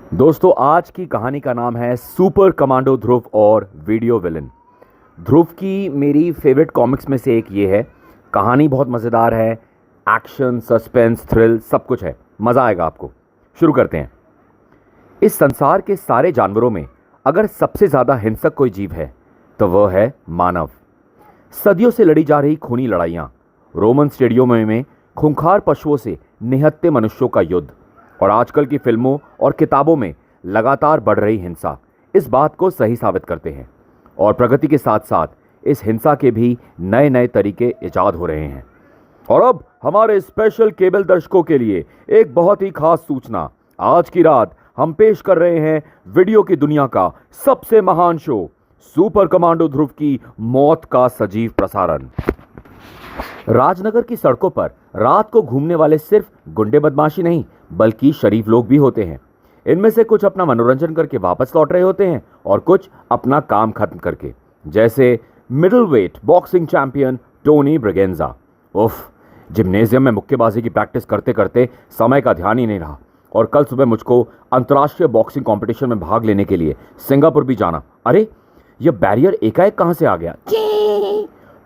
दोस्तों, आज की कहानी का नाम है सुपर कमांडो ध्रुव और वीडियो विलन। ध्रुव की मेरी फेवरेट कॉमिक्स में से एक ये है। कहानी बहुत मज़ेदार है, एक्शन, सस्पेंस, थ्रिल सब कुछ है। मज़ा आएगा आपको। शुरू करते हैं। इस संसार के सारे जानवरों में अगर सबसे ज़्यादा हिंसक कोई जीव है तो वह है मानव। सदियों से लड़ी जा रही खूनी लड़ाइयाँ, रोमन स्टेडियमों में खूंखार पशुओं से निहत्थे मनुष्यों का युद्ध और आजकल की फिल्मों और किताबों में लगातार बढ़ रही हिंसा इस बात को सही साबित करते हैं। और प्रगति के साथ साथ इस हिंसा के भी नए नए तरीके इजाद हो रहे हैं। और अब हमारे स्पेशल केबल दर्शकों के लिए एक बहुत ही खास सूचना। आज की रात हम पेश कर रहे हैं वीडियो की दुनिया का सबसे महान शो, सुपर कमांडो ध्रुव की मौत का सजीव प्रसारण। राजनगर की सड़कों पर रात को घूमने वाले सिर्फ गुंडे बदमाशी नहीं बल्कि शरीफ लोग भी होते हैं। इनमें से कुछ अपना मनोरंजन करके वापस लौट रहे होते हैं और कुछ अपना काम खत्म करके, जैसे middle weight boxing champion Tony Braganza. उफ, जिम्नेजियम में मुक्केबाजी की प्रैक्टिस करते करते समय का ध्यान ही नहीं रहा और कल सुबह मुझको अंतर्राष्ट्रीय बॉक्सिंग कंपटीशन में भाग लेने के लिए सिंगापुर भी जाना। अरे, यह बैरियर एकाएक कहां से आ गया?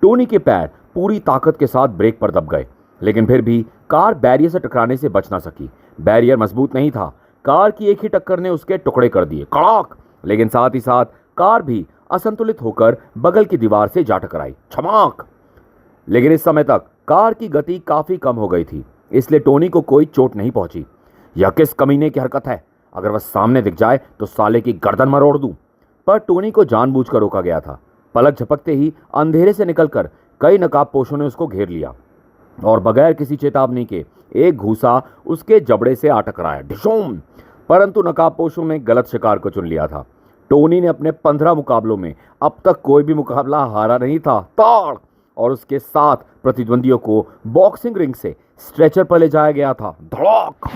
टोनी के पैर पूरी ताकत के साथ ब्रेक पर दब गए, लेकिन फिर भी कार बैरियर से टकराने से बच ना सकी। बैरियर मजबूत नहीं था। कार की एक ही टक्कर ने उसके टुकड़े कर दिए, कड़ाक। लेकिन साथ ही साथ कार भी असंतुलित होकर बगल की दीवार से जा टकराई, छमाक। लेकिन इस समय तक कार की गति काफी कम हो गई थी, इसलिए टोनी को कोई चोट नहीं पहुंची। यह किस कमीने की हरकत है? अगर वह सामने दिख जाए तो साले की गर्दन मरोड़ दूं। पर टोनी को जानबूझकर रोका गया था। पलक झपकते ही अंधेरे से निकलकर कई नकाबपोशों ने उसको घेर लिया और बगैर किसी चेतावनी के एक घूसा उसके जबड़े से आ टकराया, ढिशोम। परंतु नकाबपोशों ने गलत शिकार को चुन लिया था। टोनी ने अपने 15 मुकाबलों में अब तक कोई भी मुकाबला हारा नहीं था, ताड़। और उसके 7 प्रतिद्वंदियों को बॉक्सिंग रिंग से स्ट्रेचर पर ले जाया गया था, धड़ाक।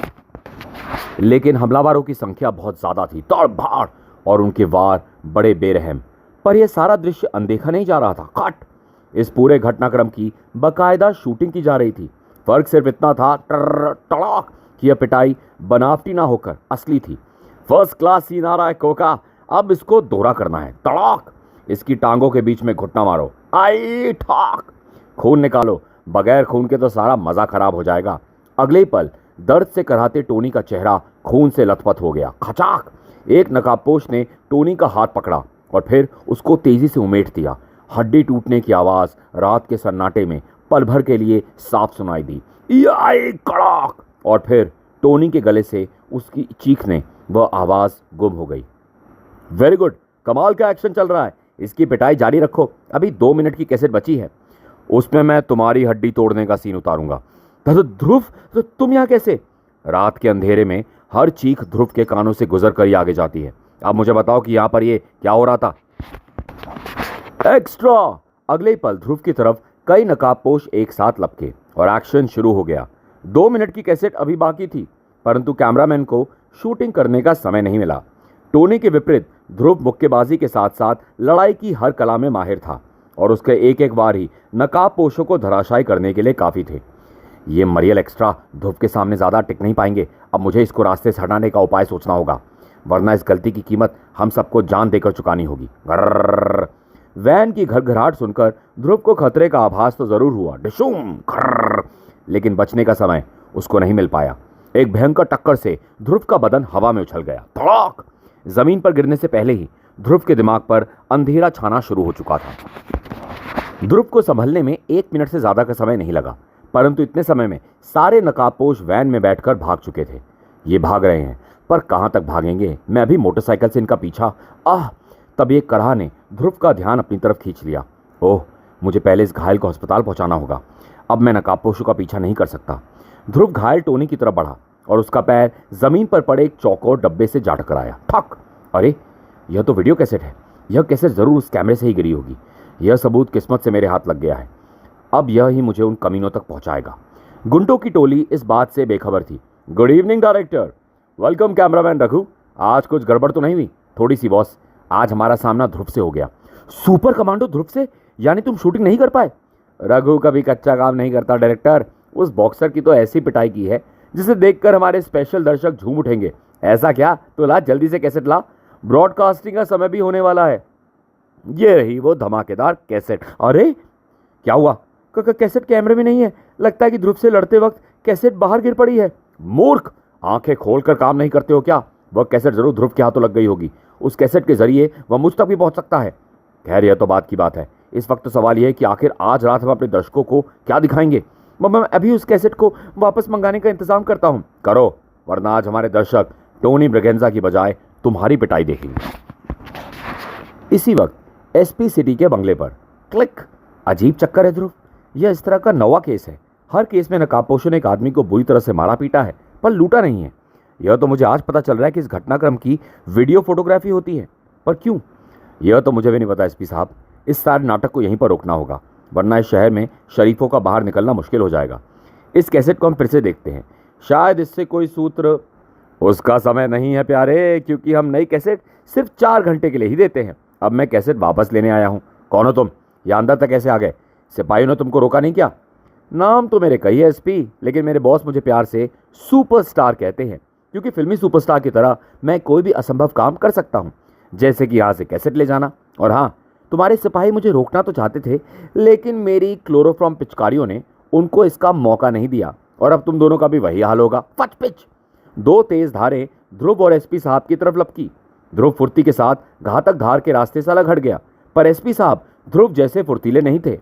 लेकिन हमलावरों की संख्या बहुत ज्यादा थी, ताड़ भाड़, और उनके वार बड़े बेरहम। पर यह सारा दृश्य अनदेखा नहीं जा रहा था, कट। इस पूरे घटनाक्रम की बकायदा शूटिंग की जा रही थी। फर्क सिर्फ इतना था, टड़ाक, कि यह पिटाई बनावटी ना होकर असली थी। फर्स्ट क्लास सीन आ रहा है कोका, अब इसको दोहरा करना है, तड़ाक। इसकी टांगों के बीच में घुटना मारो, आई ठाक। खून निकालो, बगैर खून के तो सारा मजा खराब हो जाएगा। अगले ही पल दर्द से कराहते टोनी का चेहरा खून से लथपथ हो गया, खचाक। एक नकाबपोश ने टोनी का हाथ पकड़ा और फिर उसको तेजी से उमेट दिया। हड्डी टूटने की आवाज रात के सन्नाटे में पल भर के लिए साफ सुनाई दी, याई कड़ाक। और फिर टोनी के गले से उसकी चीखने वह आवाज गुम हो गई। वेरी गुड, कमाल का एक्शन चल रहा है, इसकी पिटाई जारी रखो। अभी 2 मिनट की कैसेट बची है, उसमें मैं तुम्हारी हड्डी तोड़ने का सीन उतारूंगा। तो ध्रुव, तो तुम यहाँ कैसे? रात के अंधेरे में हर चीख ध्रुव के कानों से गुजर कर ही आगे जाती है। अब मुझे बताओ कि यहाँ पर ये क्या हो रहा था? एक्स्ट्रा। अगले ही पल ध्रुव की तरफ कई नकाबपोश एक साथ लपके और एक्शन शुरू हो गया। 2 मिनट की कैसेट अभी बाकी थी, परंतु कैमरामैन को शूटिंग करने का समय नहीं मिला। टोनी के विपरीत ध्रुव मुक्केबाजी के साथ साथ लड़ाई की हर कला में माहिर था और उसके एक एक वार ही नकाबपोशों को धराशायी करने के लिए काफी थे। ये मरियल एक्स्ट्रा ध्रुव के सामने ज्यादा टिक नहीं पाएंगे। अब मुझे इसको रास्ते से हटाने का उपाय सोचना होगा, वरना इस गलती की कीमत हम सबको जान देकर चुकानी होगी। गर्र। वैन की घरघराहट सुनकर ध्रुव को खतरे का आभास तो जरूर हुआ, डिशूम, खर्र। लेकिन बचने का समय उसको नहीं मिल पाया। एक भयंकर टक्कर से ध्रुव का बदन हवा में उछल गया, धड़ाक। जमीन पर गिरने से पहले ही ध्रुव के दिमाग पर अंधेरा छाना शुरू हो चुका था। ध्रुव को संभलने में 1 मिनट से ज्यादा का समय नहीं लगा, परंतु इतने समय में सारे नकाबपोश वैन में बैठकर भाग चुके थे। ये भाग रहे हैं, पर कहां तक भागेंगे? मैं अभी मोटरसाइकिल से इनका पीछा। तब एक कराह ने ध्रुव का ध्यान अपनी तरफ खींच लिया। ओह, मुझे पहले इस घायल को अस्पताल पहुंचाना होगा। अब मैं नकाबपोशों का पीछा नहीं कर सकता। ध्रुव घायल टोनी की तरफ बढ़ा और उसका पैर जमीन पर पड़े एक चौकोर डब्बे से जा टकराया, ठक। अरे, यह तो वीडियो कैसेट है। यह कैसेट जरूर उस कैमरे से ही गिरी होगी। यह सबूत किस्मत से मेरे हाथ लग गया है। अब यह ही मुझे उन कमीनों तक पहुंचाएगा। गुंडों की टोली इस बात से बेखबर थी। Good evening director. Welcome cameraman Raghu. आज कुछ गड़बड़ तो नहीं हुई? थोड़ी सी बॉस। आज हमारा सामना ध्रुव से हो गया। सुपर कमांडो ध्रुव से? यानी तुम शूटिंग नहीं कर पाए? रघु कभी कच्चा काम नहीं करता डायरेक्टर। उस बॉक्सर की तो ऐसी पिटाई की है जिसे देखकर हमारे स्पेशल दर्शक झूम उठेंगे। ऐसा क्या? तो ला जल्दी से कैसेट ला, ब्रॉडकास्टिंग का समय भी होने वाला है। ये रही वो धमाकेदार कैसेट। अरे क्या हुआ? कैसेट कैमरे में नहीं है। लगता है कि ध्रुव से लड़ते वक्त कैसेट बाहर गिर पड़ी है। मूर्ख, आंखें खोलकर काम नहीं करते हो क्या? वह कैसेट जरूर ध्रुव के हाथों लग गई होगी। उस कैसेट के जरिए वह मुझ तक भी पहुंच सकता है। खैर, यह तो बात की बात है। इस वक्त तो सवाल यह है कि आखिर आज रात हम अपने दर्शकों को क्या दिखाएंगे। मैं अभी उस कैसेट को वापस मंगाने का इंतजाम करता हूं। करो, वरना आज हमारे दर्शक टोनी ब्रेगेंजा की बजाय तुम्हारी पिटाई देखेंगे। इसी वक्त एसपी सिटी के बंगले पर क्लिक। अजीब चक्कर है ध्रुव, यह इस तरह का नवा केस है। हर केस में नकाबपोशों ने एक आदमी को बुरी तरह से मारा पीटा है, पर लूटा नहीं है। यह तो मुझे आज पता चल रहा है कि इस घटनाक्रम की वीडियो फोटोग्राफी होती है, पर क्यों? यह तो मुझे भी नहीं पता एसपी साहब। इस सारे नाटक को यहीं पर रोकना होगा, वरना इस शहर में शरीफों का बाहर निकलना मुश्किल हो जाएगा। इस कैसेट को हम फिर से देखते हैं, शायद इससे कोई सूत्र। उसका समय नहीं है प्यारे, क्योंकि हम नई कैसेट सिर्फ 4 घंटे के लिए ही देते हैं। अब मैं कैसेट वापस लेने आया हूँ। कौन हो तुम? या अंदर तक कैसे आ गए? सिपाहियों ने तुमको रोका नहीं क्या? नाम तो मेरे कई है एसपी, लेकिन मेरे बॉस मुझे प्यार से सुपरस्टार कहते हैं, क्योंकि फिल्मी सुपरस्टार की तरह मैं कोई भी असंभव काम कर सकता हूँ, जैसे कि यहाँ से कैसेट ले जाना। और हाँ, तुम्हारे सिपाही मुझे रोकना तो चाहते थे, लेकिन मेरी क्लोरोफॉर्म पिचकारियों ने उनको इसका मौका नहीं दिया, और अब तुम दोनों का भी वही हाल होगा। फट पिच। 2 तेज धारें ध्रुव और एसपी साहब की तरफ लपकी। ध्रुव फुर्ती के साथ घातक धार के रास्ते से अलग हट गया, पर एसपी साहब ध्रुव जैसे फुर्तीले नहीं थे।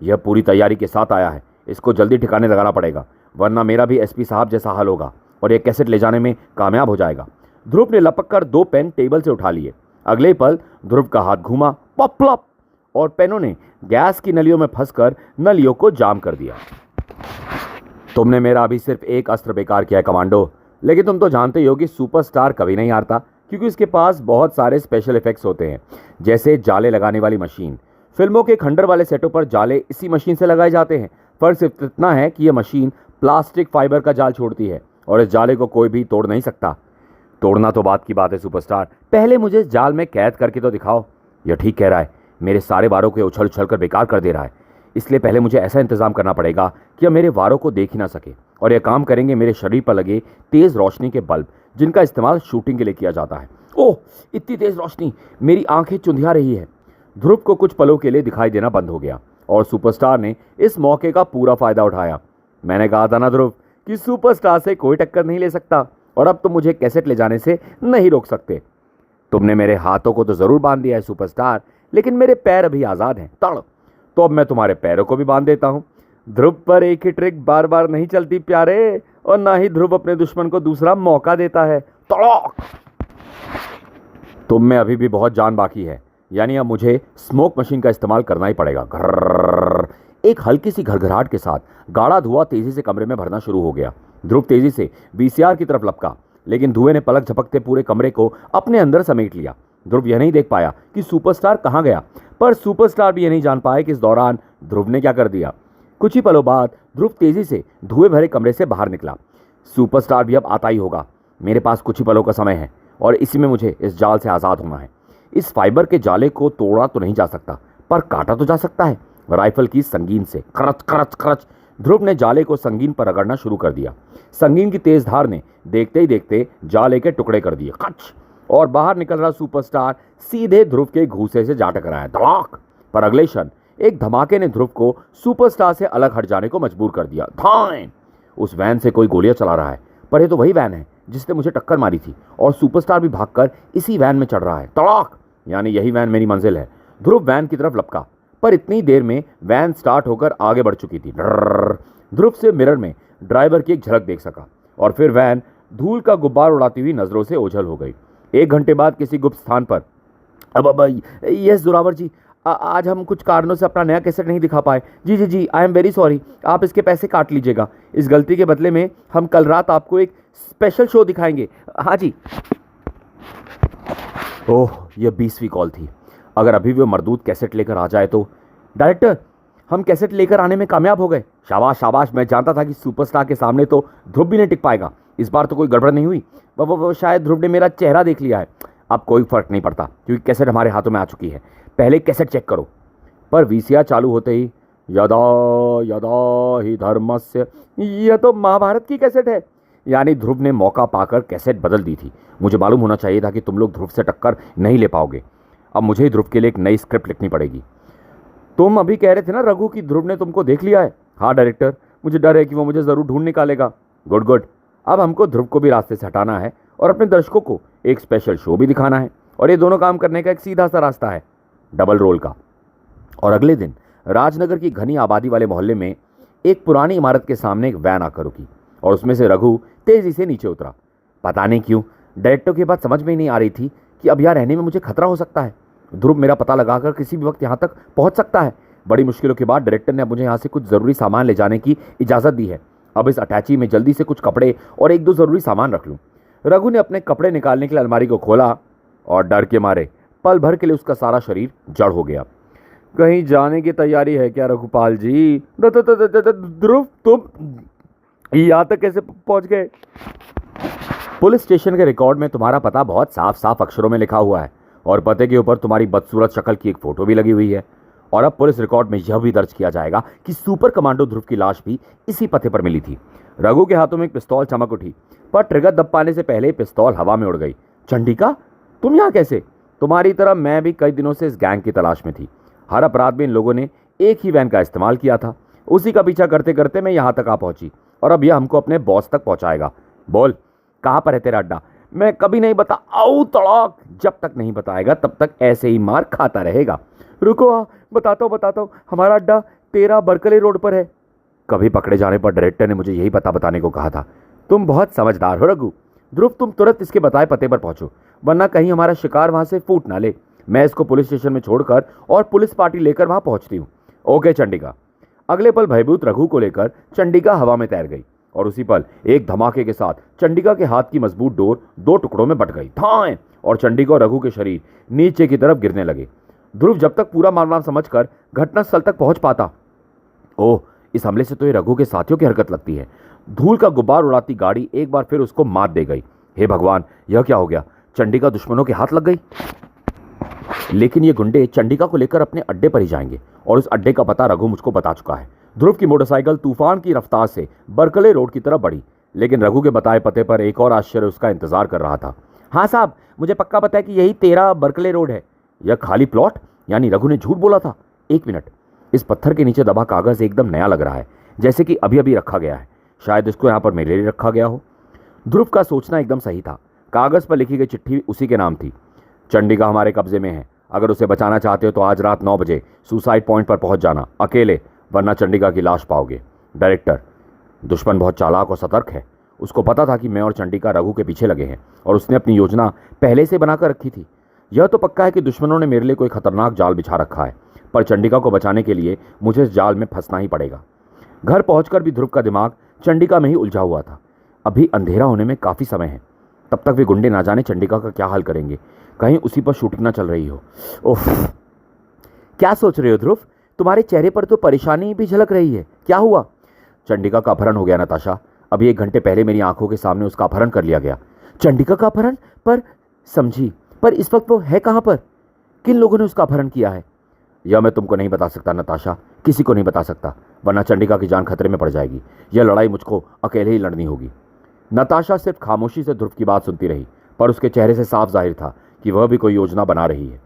यह पूरी तैयारी के साथ आया है, इसको जल्दी ठिकाने लगाना पड़ेगा, वरना मेरा भी एसपी साहब जैसा हाल होगा और यह कैसेट ले जाने में कामयाब हो जाएगा। ध्रुव ने लपक कर 2 पेन टेबल से उठा लिए। अगले पल ध्रुव का हाथ घूमा, पॉप प्लॉप, और पेनों ने गैस की नलियों में फंसकर नलियों को जाम कर दिया। तुमने मेरा अभी सिर्फ एक अस्त्र बेकार किया है कमांडो, लेकिन तुम तो जानते ही हो कि सुपरस्टार कभी नहीं हारता, क्योंकि उसके पास बहुत सारे स्पेशल इफेक्ट्स होते हैं, जैसे जाले लगाने वाली मशीन। फिल्मों के खंडर वाले सेटों पर जाले इसी मशीन से लगाए जाते हैं। फर्क सिर्फ इतना है कि यह मशीन प्लास्टिक फाइबर का जाल छोड़ती है, और इस जाले को कोई भी तोड़ नहीं सकता। तोड़ना तो बात की बात है सुपरस्टार, पहले मुझे इस जाल में कैद करके तो दिखाओ। यह ठीक कह रहा है, मेरे सारे वारों को उछल उछल कर बेकार कर दे रहा है, इसलिए पहले मुझे ऐसा इंतजाम करना पड़ेगा कि यह मेरे वारों को देख ही ना सके। और यह काम करेंगे मेरे शरीर पर लगे तेज रोशनी के बल्ब, जिनका इस्तेमाल शूटिंग के लिए किया जाता है। ओह, इतनी तेज रोशनी, मेरी आंखें चुंधिया रही है। ध्रुव को कुछ पलों के लिए दिखाई देना बंद हो गया, और सुपरस्टार ने इस मौके का पूरा फायदा उठाया। मैंने कहा था ना ध्रुव कि सुपरस्टार से कोई टक्कर नहीं ले सकता, और अब तुम मुझे कैसेट ले जाने से नहीं रोक सकते। तुमने मेरे हाथों को तो जरूर बांध दिया है सुपरस्टार, लेकिन मेरे पैर अभी आजाद हैं। तड़, तो अब मैं तुम्हारे पैरों को भी बांध देता हूं। ध्रुव पर एक ही ट्रिक बार बार नहीं चलती प्यारे, और ना ही ध्रुव अपने दुश्मन को दूसरा मौका देता है। तड़ाक! तुम में अभी भी बहुत जान बाकी है, यानी अब मुझे स्मोक मशीन का इस्तेमाल करना ही पड़ेगा। घर्र। एक हल्की सी घरघराहट के साथ गाढ़ा धुआं तेजी से कमरे में भरना शुरू हो गया। ध्रुव तेजी से वीसीआर की तरफ लपका, लेकिन धुएं ने पलक झपकते पूरे कमरे को अपने अंदर समेट लिया। ध्रुव यह नहीं देख पाया कि सुपरस्टार कहाँ गया, पर सुपरस्टार भी यह नहीं जान पाया कि इस दौरान ध्रुव ने क्या कर दिया। कुछ ही पलों बाद ध्रुव तेजी से धुएं भरे कमरे से बाहर निकला। सुपरस्टार भी अब आता ही होगा। मेरे पास कुछ ही पलों का समय है, और इसी में मुझे इस जाल से आज़ाद होना है। इस फाइबर के जाले को तोड़ा तो नहीं जा सकता, पर काटा तो जा सकता है, राइफल की संगीन से। करच करच करच। ध्रुव ने जाले को संगीन पर रगड़ना शुरू कर दिया। संगीन की तेज धार ने देखते ही देखते जाले के टुकड़े कर दिए। कच, और बाहर निकल रहा सुपरस्टार सीधे ध्रुव के घूंसे से जा टकराया। धड़ाक! पर अगले क्षण एक धमाके ने ध्रुव को सुपरस्टार से अलग हट जाने को मजबूर कर दिया। धाएं! उस वैन से कोई गोलियां चला रहा है, पर यह तो वही वैन है जिसने मुझे टक्कर मारी थी, और सुपरस्टार भी भागकर इसी वैन में चढ़ रहा है। तड़ाक! यानी यही वैन मेरी मंजिल है। ध्रुव वैन की तरफ लपका, पर इतनी देर में वैन स्टार्ट होकर आगे बढ़ चुकी थी। ध्रुव से मिरर में ड्राइवर की एक झलक देख सका, और फिर वैन धूल का गुब्बार उड़ाती हुई नजरों से ओझल हो गई। 1 घंटे बाद किसी गुप्त स्थान पर। अब यस जोरावर जी, आज हम कुछ कारणों से अपना नया कैसेट नहीं दिखा पाए। जी जी जी, आई एम वेरी सॉरी। आप इसके पैसे काट लीजिएगा। इस गलती के बदले में हम कल रात आपको एक स्पेशल शो दिखाएंगे। हाँ जी। ओह, यह 20वीं कॉल थी। अगर अभी वो मरदूत कैसेट लेकर आ जाए तो। डायरेक्टर, हम कैसेट लेकर आने में कामयाब हो गए। शाबाश शाबाश, मैं जानता था कि सुपरस्टार के सामने तो ध्रुव भी नहीं टिक पाएगा। इस बार तो कोई गड़बड़ नहीं हुई। वो शायद ध्रुव ने मेरा चेहरा देख लिया है। अब कोई फर्क नहीं पड़ता, क्योंकि कैसेट हमारे हाथों में आ चुकी है। पहले कैसेट चेक करो। पर वीसीआर चालू होते ही यदा यदा ही धर्मस्य, यह तो महाभारत की कैसेट है। यानी ध्रुव ने मौका पाकर कैसेट बदल दी थी। मुझे मालूम होना चाहिए था कि तुम लोग ध्रुव से टक्कर नहीं ले पाओगे। अब मुझे ही ध्रुव के लिए एक नई स्क्रिप्ट लिखनी पड़ेगी। तुम अभी कह रहे थे ना रघु कि ध्रुव ने तुमको देख लिया है। हाँ डायरेक्टर, मुझे डर है कि वो मुझे ज़रूर ढूंढ निकालेगा। Good good. अब हमको ध्रुव को भी रास्ते से हटाना है और अपने दर्शकों को एक स्पेशल शो भी दिखाना है, और ये दोनों काम करने का एक सीधा सा रास्ता है, डबल रोल का। और अगले दिन राजनगर की घनी आबादी वाले मोहल्ले में एक पुरानी इमारत के सामने एक वैन आकर रुकी और उसमें से रघु तेजी से नीचे उतरा। पता नहीं क्यों डायरेक्टर की बात समझ में ही नहीं आ रही थी कि अब यहाँ रहने में मुझे खतरा हो सकता है। ध्रुव मेरा पता लगाकर किसी भी वक्त यहाँ तक पहुँच सकता है। बड़ी मुश्किलों के बाद डायरेक्टर ने मुझे यहाँ से कुछ ज़रूरी सामान ले जाने की इजाज़त दी है। अब इस अटैची में जल्दी से कुछ कपड़े और एक दो ज़रूरी सामान रख लूँ। रघु ने अपने कपड़े निकालने के लिए अलमारी को खोला और डर के मारे पल भर के लिए उसका सारा शरीर जड़ हो गया। कहीं जाने की तैयारी है क्या रघुपाल जी? ध्रुव तुम यहाँ तक कैसे पहुँच गए? पुलिस स्टेशन के रिकॉर्ड में तुम्हारा पता बहुत साफ साफ अक्षरों में लिखा हुआ है और पते के ऊपर तुम्हारी बदसूरत शक्ल की एक फ़ोटो भी लगी हुई है। और अब पुलिस रिकॉर्ड में यह भी दर्ज किया जाएगा कि सुपर कमांडो ध्रुव की लाश भी इसी पते पर मिली थी। रघु के हाथों में एक पिस्तौल चमक उठी, पर ट्रिगर दब पाने से पहले पिस्तौल हवा में उड़ गई। चंडिका, तुम यहाँ कैसे? तुम्हारी तरह मैं भी कई दिनों से इस गैंग की तलाश में थी। हर अपराध में इन लोगों ने एक ही वैन का इस्तेमाल किया था। उसी का पीछा करते करते मैं यहाँ तक आ पहुंची और अब यह हमको अपने बॉस तक पहुंचाएगा। बोल, कहाँ पर है तेरा अड्डा? मैं कभी नहीं आऊ तड़ाक। जब तक नहीं बताएगा तब तक ऐसे ही मार खाता रहेगा। रुको, बताता हूँ। हमारा अड्डा 13 बरकले रोड पर है। कभी पकड़े जाने पर डायरेक्टर ने मुझे यही पता बताने को कहा था। तुम बहुत समझदार हो रघु। ध्रुव, तुम तुरंत इसके बताए पते पर पहुंचो, वरना कहीं हमारा शिकार वहां से फूट ना ले। मैं इसको पुलिस स्टेशन में छोड़कर और पुलिस पार्टी लेकर वहां पहुंचती हूँ। ओके चंडिका। अगले पल भयभीत रघु को लेकर चंडिका हवा में तैर गई और उसी पल एक धमाके के साथ चंडिका के हाथ की मजबूत डोर 2 टुकड़ों में बट गई। धाएं! और चंडिका और रघु के शरीर नीचे की तरफ गिरने लगे। ध्रुव जब तक पूरा मामला समझकर घटनास्थल तक पहुंच पाता। ओह, इस हमले से तो ये रघु के साथियों की हरकत लगती है। धूल का गुब्बार उड़ाती गाड़ी एक बार फिर उसको मात दे गई। हे भगवान, यह क्या हो गया? चंडिका दुश्मनों के हाथ लग गई। लेकिन ये गुंडे चंडिका को लेकर अपने अड्डे पर ही जाएंगे और उस अड्डे का पता रघु मुझको बता चुका है। ध्रुव की मोटरसाइकिल तूफान की रफ्तार से बरकले रोड की तरफ बढ़ी, लेकिन रघु के बताए पते पर एक और आश्चर्य उसका इंतजार कर रहा था। हाँ साहब, मुझे पक्का पता है कि यही 13 बरकले रोड है। यह खाली प्लॉट? यानी रघु ने झूठ बोला था। एक मिनट, इस पत्थर के नीचे दबा कागज एकदम नया लग रहा है, जैसे कि अभी अभी रखा गया है। शायद इसको यहाँ पर मेरे लिए रखा गया हो। ध्रुव का सोचना एकदम सही था। कागज पर लिखी गई चिट्ठी उसी के नाम थी। चंडिका हमारे कब्जे में है। अगर उसे बचाना चाहते हो तो आज रात 9 बजे सुसाइड पॉइंट पर पहुंच जाना, अकेले, वरना चंडिका की लाश पाओगे। डायरेक्टर, दुश्मन बहुत चालाक और सतर्क है। उसको पता था कि मैं और चंडिका रघु के पीछे लगे हैं और उसने अपनी योजना पहले से बनाकर रखी थी। यह तो पक्का है कि दुश्मनों ने मेरे लिए कोई खतरनाक जाल बिछा रखा है, पर चंडिका को बचाने के लिए मुझे इस जाल में फंसना ही पड़ेगा। घर पहुंचकर भी ध्रुव का दिमाग चंडिका में ही उलझा हुआ था। अभी अंधेरा होने में काफ़ी समय है, तब तक वे गुंडे ना जाने चंडिका का क्या हाल करेंगे। कहीं उसी पर शूटिंग ना चल रही हो। ओह, क्या सोच रहे हो ध्रुव? तुम्हारे चेहरे पर तो परेशानी भी झलक रही है। क्या हुआ? चंडिका का अपहरण हो गया नताशा। अभी 1 घंटे पहले मेरी आंखों के सामने उसका अपहरण कर लिया गया। चंडिका का अपहरण? पर समझी, पर इस वक्त वो है कहाँ पर? किन लोगों ने उसका अपहरण किया है? यह मैं तुमको नहीं बता सकता नताशा, किसी को नहीं बता सकता, वरना चंडिका की जान खतरे में पड़ जाएगी। यह लड़ाई मुझको अकेले ही लड़नी होगी। नताशा सिर्फ खामोशी से ध्रुव की बात सुनती रही, पर उसके चेहरे से साफ जाहिर था कि वह भी कोई योजना बना रही है।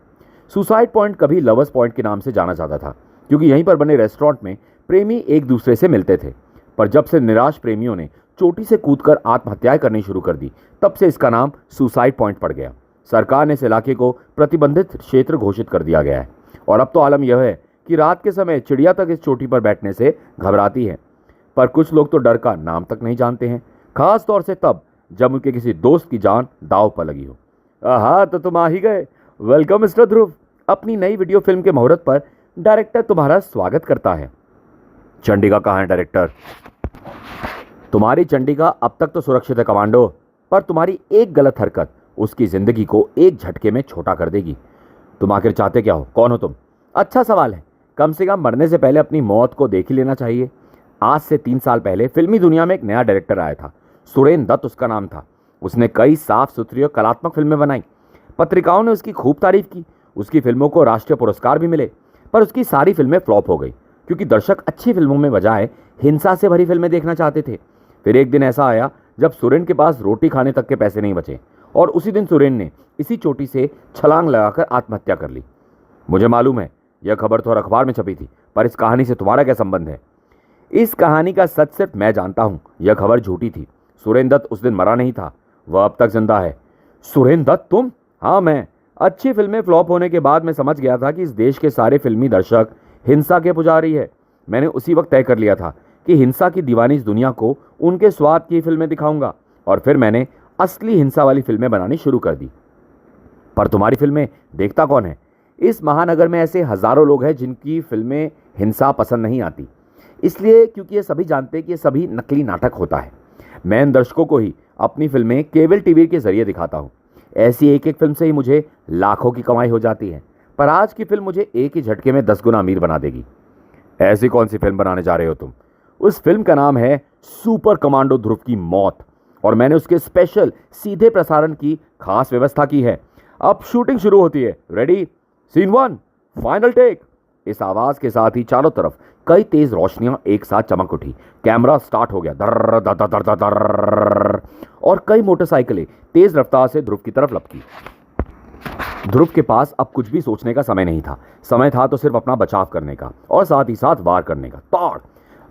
सुसाइड पॉइंट कभी लवर्स पॉइंट के नाम से जाना जाता था, क्योंकि यहीं पर बने रेस्टोरेंट में प्रेमी एक दूसरे से मिलते थे। पर जब से निराश प्रेमियों ने चोटी से कूदकर आत्महत्याएं करनी शुरू कर दी, तब से इसका नाम सुसाइड पॉइंट पड़ गया। सरकार ने इस इलाके को प्रतिबंधित क्षेत्र घोषित कर दिया गया है और अब तो आलम यह है कि रात के समय चिड़िया तक इस चोटी पर बैठने से घबराती है। पर कुछ लोग तो डर का नाम तक नहीं जानते हैं, खास तौर से तब जब उनके किसी दोस्त की जान दांव पर लगी हो। आहा, तो तुम आ ही गए। वेलकम मिस्टर ध्रुव। अपनी नई वीडियो फिल्म के मुहूर्त पर डायरेक्टर तुम्हारा स्वागत करता है। चंडिका कहाँ है डायरेक्टर? तुम्हारी चंडिका अब तक तो सुरक्षित है कमांडो, पर तुम्हारी एक गलत हरकत उसकी जिंदगी को एक झटके में छोटा कर देगी। तुम आखिर चाहते क्या हो? कौन हो तुम? अच्छा सवाल है। कम से कम मरने से पहले अपनी मौत को देख ही लेना चाहिए। आज से 3 साल पहले फिल्मी दुनिया में एक नया डायरेक्टर आया था। सुरेंद्र दत्त उसका नाम था। उसने कई साफ सुथरी और कलात्मक फिल्में बनाई। पत्रिकाओं ने उसकी खूब तारीफ की। उसकी फिल्मों को राष्ट्रीय पुरस्कार भी मिले, पर उसकी सारी फिल्में फ्लॉप हो गई, क्योंकि दर्शक अच्छी फिल्मों में बजाय हिंसा से भरी फिल्में देखना चाहते थे। फिर एक दिन ऐसा आया जब सुरेन के पास रोटी खाने तक के पैसे नहीं बचे और उसी दिन सुरेन ने इसी चोटी से छलांग लगाकर आत्महत्या कर ली। मुझे मालूम है यह खबर तो हर अखबार में छपी थी, पर इस कहानी से तुम्हारा क्या संबंध है? इस कहानी का सच सिर्फ मैं जानता हूं। यह खबर झूठी थी। सुरेन दत्त उस दिन मरा नहीं था, वह अब तक जिंदा है। सुरेन दत्त तुम? हाँ मैं। अच्छी फिल्में फ्लॉप होने के बाद मैं समझ गया था कि इस देश के सारे फिल्मी दर्शक हिंसा के पुजारी है। मैंने उसी वक्त तय कर लिया था कि हिंसा की दीवानी इस दुनिया को उनके स्वाद की फिल्में दिखाऊंगा, और फिर मैंने असली हिंसा वाली फिल्में बनानी शुरू कर दी। पर तुम्हारी फिल्में देखता कौन है? इस महानगर में ऐसे हजारों लोग हैं जिनकी फिल्में हिंसा पसंद नहीं आती, इसलिए क्योंकि ये सभी जानते हैं कि ये सभी नकली नाटक होता है। मैं इन दर्शकों को ही अपनी फिल्में केबल टीवी के जरिए दिखाता हूँ। ऐसी एक एक फिल्म से ही मुझे लाखों की कमाई हो जाती है, पर आज की फिल्म मुझे एक ही झटके में 10 गुना अमीर बना देगी। ऐसी कौन सी फिल्म बनाने जा रहे हो तुम? उस फिल्म का नाम है सुपर कमांडो ध्रुव की मौत, और मैंने उसके स्पेशल सीधे प्रसारण की खास व्यवस्था की है। अब शूटिंग शुरू होती है। Ready, scene 1, final take. इस आवाज के साथ ही चारों तरफ कई तेज रोशनियां एक साथ चमक उठी। कैमरा स्टार्ट हो गया, दर दर दर दर दर, और कई मोटरसाइकिलें तेज रफ्तार से ध्रुव की तरफ लपकी। ध्रुव के पास अब कुछ भी सोचने का समय नहीं था। समय था तो सिर्फ अपना बचाव करने का और साथ ही साथ वार करने का। तोड़!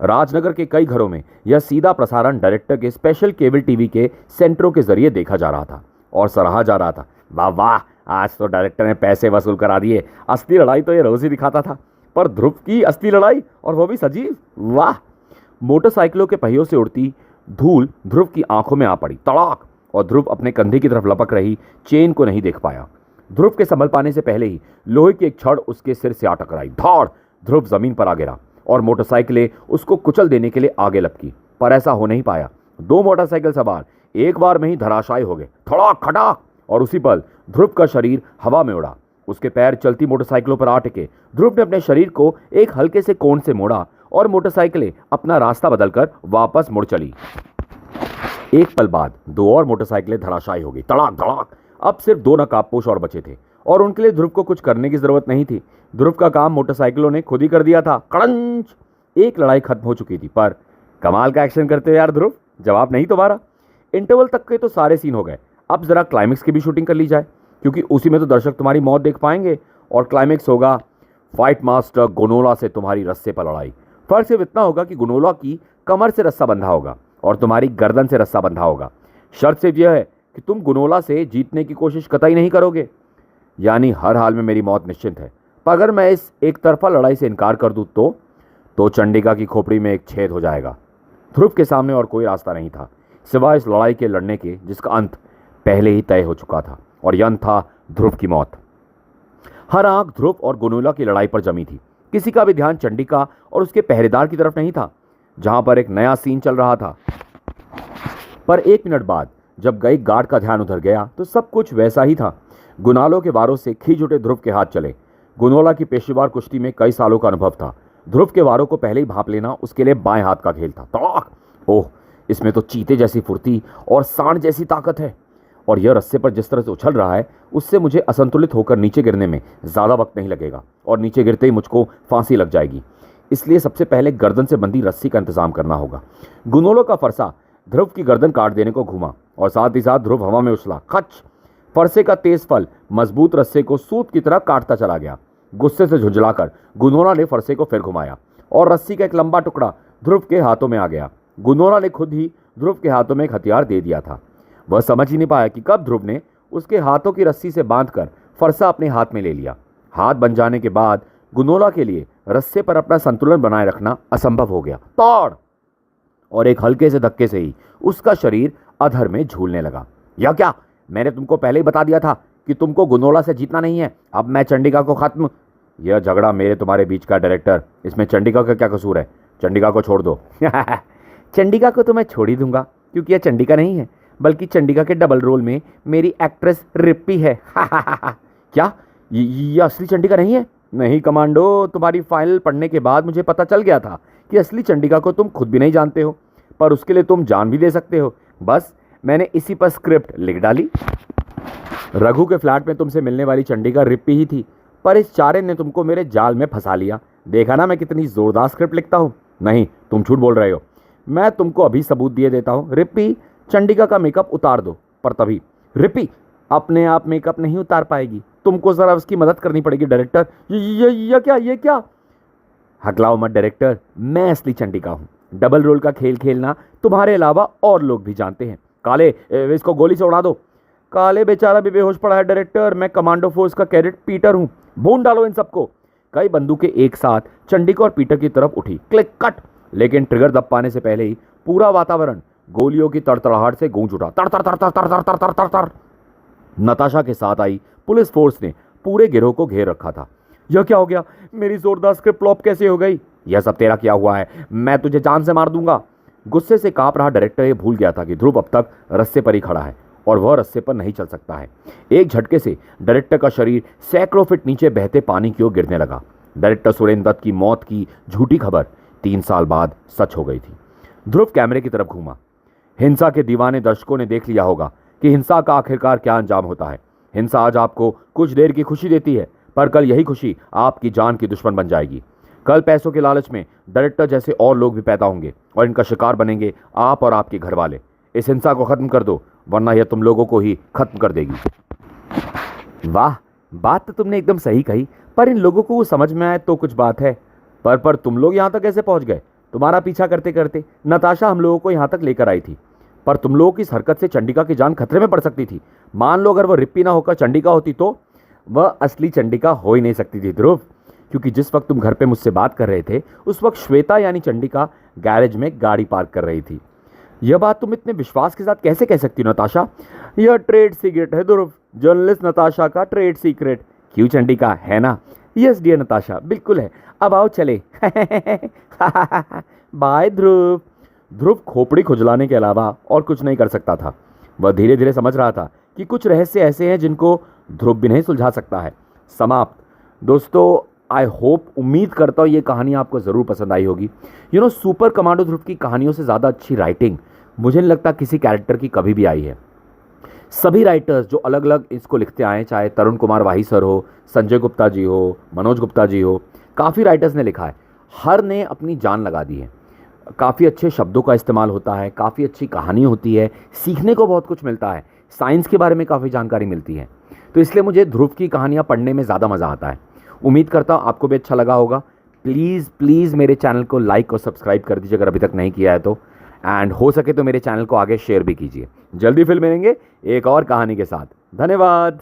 राजनगर के कई घरों में यह सीधा प्रसारण डायरेक्टर के स्पेशल केबल टीवी के सेंटरों के जरिए देखा जा रहा था और सराहा जा रहा था। वाह वाह, आज तो डायरेक्टर ने पैसे वसूल करा दिए। असली लड़ाई तो ये रोज ही दिखाता था, पर ध्रुव की असली लड़ाई, और वो भी सजीव। वाह! मोटरसाइकिलों के पहियों से उड़ती धूल ध्रुव की आंखों में आ पड़ी। तड़ाक! और ध्रुव अपने कंधे की तरफ लपक रही चेन को नहीं देख पाया। ध्रुव के संभल पाने से पहले ही लोहे की एक छड़ उसके सिर से आ टकराई। धाड़! ध्रुव जमीन पर आ गिरा और मोटरसाइकिलें उसको कुचल देने के लिए आगे लपकी, पर ऐसा हो नहीं पाया। 2 मोटरसाइकिल सवार एक बार में ही धराशायी हो गए। थड़ाक खटाक! और उसी पल ध्रुव का शरीर हवा में उड़ा। उसके पैर चलती मोटरसाइकिलों पर आ टिके। ध्रुव ने अपने शरीर को एक हल्के से कोण से मोड़ा और मोटरसाइकिलें अपना रास्ता बदलकर वापस मुड़ चली। एक पल बाद 2 और मोटरसाइकिलें धराशायी हो गई। तड़ाक धड़ाक! अब सिर्फ 2 नकाबपोश और बचे थे, और उनके लिए ध्रुव को कुछ करने की जरूरत नहीं थी। ध्रुव का काम मोटरसाइकिलों ने खुद ही कर दिया था। कड़ंच! एक लड़ाई खत्म हो चुकी थी, पर कमाल का एक्शन करते हो यार ध्रुव, जवाब नहीं तुम्हारा। इंटरवल तक के तो सारे सीन हो गए, अब जरा क्लाइमेक्स की भी शूटिंग कर ली जाए, क्योंकि उसी में तो दर्शक तुम्हारी मौत देख पाएंगे। और क्लाइमेक्स होगा फाइट मास्टर गुनोला से तुम्हारी रस्से पर लड़ाई। फर्क सिर्फ इतना होगा कि गुनोला की कमर से रस्सा बंधा होगा और तुम्हारी गर्दन से रस्सा बंधा होगा। शर्त सिर्फ यह है कि तुम गुनोला से जीतने की कोशिश कतई नहीं करोगे, यानी हर हाल में मेरी मौत निश्चित है। पर अगर मैं इस एक तरफा लड़ाई से इनकार कर दूं तो चंडिका की खोपड़ी में एक छेद हो जाएगा। ध्रुव के सामने और कोई रास्ता नहीं था सिवाय इस लड़ाई के लड़ने के, जिसका अंत पहले ही तय हो चुका था, और यह अंत था ध्रुव की मौत। हर आंख ध्रुव और गुनोला की लड़ाई पर जमी थी। किसी का भी ध्यान चंडिका और उसके पहरेदार की तरफ नहीं था, जहां पर एक नया सीन चल रहा था। पर 1 मिनट बाद जब गई गार्ड का ध्यान उधर गया तो सब कुछ वैसा ही था। गुनालों के वारों से खींच उठे ध्रुव के हाथ चले। गुनोला की पेशेवर कुश्ती में कई सालों का अनुभव था। ध्रुव के वारों को पहले ही भांप लेना उसके लिए बाएं हाथ का खेल था। तड़ाक! ओह, इसमें तो चीते जैसी फुर्ती और सांड जैसी ताकत है, और यह रस्से पर जिस तरह से उछल रहा है उससे मुझे असंतुलित होकर नीचे गिरने में ज़्यादा वक्त नहीं लगेगा, और नीचे गिरते ही मुझको फांसी लग जाएगी। इसलिए सबसे पहले गर्दन से बंधी रस्सी का इंतजाम करना होगा। गुनोलो का फरसा ध्रुव की गर्दन काट देने को घूमा और साथ ही साथ ध्रुव हवा में उछला। खच! फरसे का तेज फल मजबूत रस्से को सूत की तरह काटता चला गया। गुस्से से झुंझलाकर गुनोला ने फरसे को फिर घुमाया और रस्सी का एक लंबा टुकड़ा ध्रुव के हाथों में आ गया। गुनोला ने खुद ही ध्रुव के हाथों में एक हथियार दे दिया था। वह समझ ही नहीं पाया कि कब ध्रुव ने उसके हाथों की रस्सी से बांधकर फरसा अपने हाथ में ले लिया। हाथ बन जाने के बाद गुनोला के लिए रस्से पर अपना संतुलन बनाए रखना असंभव हो गया। तोड़! और एक हल्के से धक्के से ही उसका शरीर अधर में झूलने लगा। या क्या? मैंने तुमको पहले ही बता दिया था कि तुमको गुनोला से जीतना नहीं है। अब मैं चंडिका को खत्म। यह झगड़ा मेरे तुम्हारे बीच का डायरेक्टर, इसमें चंडिका का क्या कसूर है? चंडिका को छोड़ दो। चंडिका को तो मैं छोड़ ही दूंगा, क्योंकि यह चंडिका नहीं है, बल्कि चंडिका के डबल रोल में मेरी एक्ट्रेस रिप्पी है। क्या ये असली चंडिका नहीं है? नहीं कमांडो, तुम्हारी फाइनल पढ़ने के बाद मुझे पता चल गया था कि असली चंडिका को तुम खुद भी नहीं जानते हो, पर उसके लिए तुम जान भी दे सकते हो। बस मैंने इसी पर स्क्रिप्ट लिख डाली। रघु के फ्लैट में तुमसे मिलने वाली चंडिका रिप्पी ही थी, पर इस चारे ने तुमको मेरे जाल में फंसा लिया। देखा ना मैं कितनी जोरदार स्क्रिप्ट लिखता हूँ। नहीं, तुम झूठ बोल रहे हो। मैं तुमको अभी सबूत दिए देता हूँ। रिप्पी चंडिका का मेकअप उतार दो। पर तभी रिपी अपने आप मेकअप नहीं उतार पाएगी, तुमको जरा उसकी मदद करनी पड़ेगी डायरेक्टर। ये क्या? हकलाओ मत डायरेक्टर, मैं असली चंडिका हूँ। डबल रोल का खेल खेलना तुम्हारे अलावा और लोग भी जानते हैं। काले, इसको गोली से उड़ा दो। काले बेचारा भी बेहोश पड़ा है डायरेक्टर, मैं कमांडो फोर्स का कैडेट पीटर हूँ, भून डालो इन सबको। कई बंदूकें एक साथ चंडिका और पीटर की तरफ उठी, क्लिक कट। लेकिन ट्रिगर दब पाने से पहले ही पूरा वातावरण गोलियों की तड़तड़ाहट से गूंज उठा। तर तर तर तर तर तर तर तर तर तर। नताशा के साथ आई पुलिस फोर्स ने पूरे गिरोह को घेर रखा था। यह क्या हो गया? मेरी जोरदार स्क्रिप्ट फ्लॉप कैसे हो गई? यह सब तेरा किया हुआ है, मैं तुझे जान से मार दूंगा। गुस्से से कांप रहा डायरेक्टर ये भूल गया था कि ध्रुव अब तक रस्से पर ही खड़ा है और वह रस्से पर नहीं चल सकता है। एक झटके से डायरेक्टर का शरीर सैकड़ों फीट नीचे बहते पानी की ओर गिरने लगा। डायरेक्टर सुरेंद्र दत्त की मौत की झूठी खबर 3 साल बाद सच हो गई थी। ध्रुव कैमरे की तरफ घूमा। हिंसा के दीवाने दर्शकों ने देख लिया होगा कि हिंसा का आखिरकार क्या अंजाम होता है। हिंसा आज आपको कुछ देर की खुशी देती है, पर कल यही खुशी आपकी जान की दुश्मन बन जाएगी। कल पैसों के लालच में डायरेक्टर जैसे और लोग भी पैदा होंगे और इनका शिकार बनेंगे आप और आपके घर वाले। इस हिंसा को खत्म कर दो, वरना यह तुम लोगों को ही खत्म कर देगी। वाह, बात तो तुमने एकदम सही कही, पर इन लोगों को वो समझ में आए तो कुछ बात है। पर तुम लोग यहाँ तक कैसे पहुँच गए? तुम्हारा पीछा करते करते नताशा हम लोगों को यहाँ तक लेकर आई थी, पर तुम लोगों की इस हरकत से चंडिका की जान खतरे में पड़ सकती थी। मान लो अगर वह रिप्पी ना होकर चंडिका होती तो वह असली चंडिका हो ही नहीं सकती थी ध्रुव, क्योंकि जिस वक्त तुम घर पे मुझसे बात कर रहे थे उस वक्त श्वेता यानी चंडिका गैरेज में गाड़ी पार्क कर रही थी। यह बात तुम इतने विश्वास के साथ कैसे कह सकती हो नताशा? यह ट्रेड सीक्रेट है ध्रुव, जर्नलिस्ट नताशा का ट्रेड सीक्रेट। क्यों चंडिका, है ना? यस डियर नताशा, बिल्कुल है। अब आओ चले। बाय ध्रुव। ध्रुव खोपड़ी खुजलाने के अलावा और कुछ नहीं कर सकता था। वह धीरे धीरे समझ रहा था कि कुछ रहस्य ऐसे हैं जिनको ध्रुव भी नहीं सुलझा सकता है। समाप्त। दोस्तों, आई होप, उम्मीद करता हूँ ये कहानी आपको ज़रूर पसंद आई होगी। सुपर कमांडो ध्रुव की कहानियों से ज़्यादा अच्छी राइटिंग मुझे नहीं लगता किसी कैरेक्टर की कभी भी आई है। सभी राइटर्स जो अलग अलग इसको लिखते आए, चाहे तरुण कुमार वाही सर हो, संजय गुप्ता जी हो, मनोज गुप्ता जी हो, काफ़ी राइटर्स ने लिखा है। हर ने अपनी जान लगा दी है। काफ़ी अच्छे शब्दों का इस्तेमाल होता है, काफ़ी अच्छी कहानी होती है, सीखने को बहुत कुछ मिलता है, साइंस के बारे में काफ़ी जानकारी मिलती है। तो इसलिए मुझे ध्रुव की कहानियाँ पढ़ने में ज़्यादा मज़ा आता है। उम्मीद करता हूँ आपको भी अच्छा लगा होगा। प्लीज़ मेरे चैनल को लाइक और सब्सक्राइब कर दीजिए अगर अभी तक नहीं किया है तो, एंड हो सके तो मेरे चैनल को आगे शेयर भी कीजिए। जल्दी फिर मिलेंगे एक और कहानी के साथ। धन्यवाद।